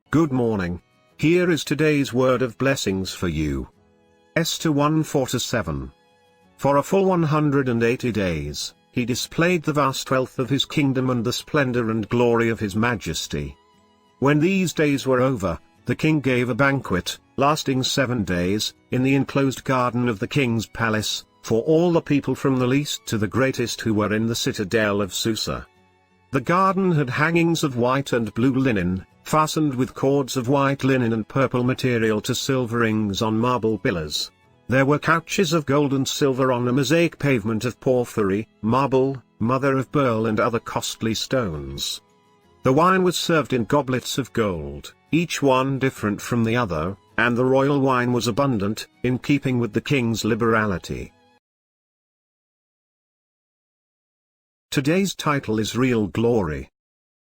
Good morning. Here is today's word of blessings for you. Esther 1:4-7. For a full 180 days, he displayed the vast wealth of his kingdom and the splendor and glory of his majesty. When these days were over, the king gave a banquet, lasting 7 days, in the enclosed garden of the king's palace, for all the people from the least to the greatest who were in the citadel of Susa. The garden had hangings of white and blue linen, fastened with cords of white linen and purple material to silver rings on marble pillars. There were couches of gold and silver on a mosaic pavement of porphyry, marble, mother of pearl and other costly stones. The wine was served in goblets of gold, each one different from the other, and the royal wine was abundant, in keeping with the king's liberality. Today's title is Real Glory.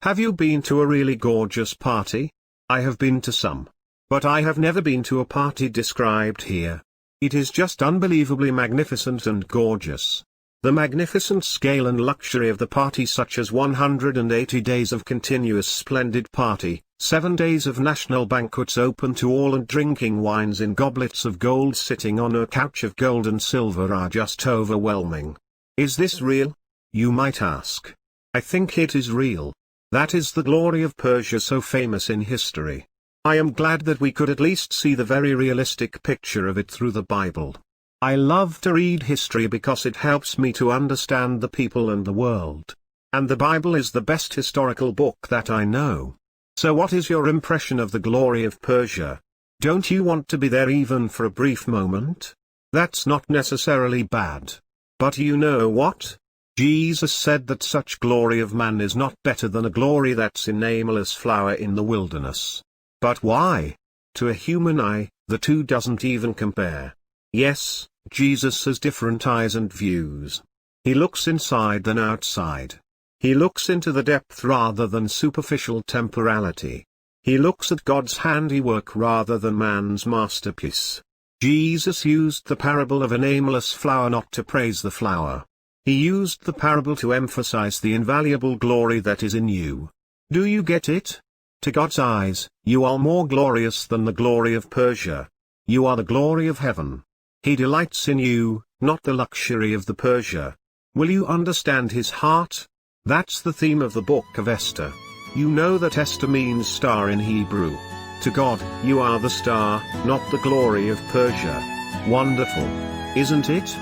Have you been to a really gorgeous party? I have been to some. But I have never been to a party described here. It is just unbelievably magnificent and gorgeous. The magnificent scale and luxury of the party, such as 180 days of continuous splendid party, 7 days of national banquets open to all and drinking wines in goblets of gold sitting on a couch of gold and silver are just overwhelming. Is this real? You might ask. I think it is real. That is the glory of Persia, so famous in history. I am glad that we could at least see the very realistic picture of it through the Bible. I love to read history because it helps me to understand the people and the world. And the Bible is the best historical book that I know. So what is your impression of the glory of Persia? Don't you want to be there even for a brief moment? That's not necessarily bad. But you know what? Jesus said that such glory of man is not better than a glory that's a nameless flower in the wilderness. But why? To a human eye, the two doesn't even compare. Yes, Jesus has different eyes and views. He looks inside than outside. He looks into the depth rather than superficial temporality. He looks at God's handiwork rather than man's masterpiece. Jesus used the parable of a nameless flower not to praise the flower. He used the parable to emphasize the invaluable glory that is in you. Do you get it? To God's eyes, you are more glorious than the glory of Persia. You are the glory of heaven. He delights in you, not the luxury of the Persia. Will you understand his heart? That's the theme of the book of Esther. You know that Esther means star in Hebrew. To God, you are the star, not the glory of Persia. Wonderful. Isn't it?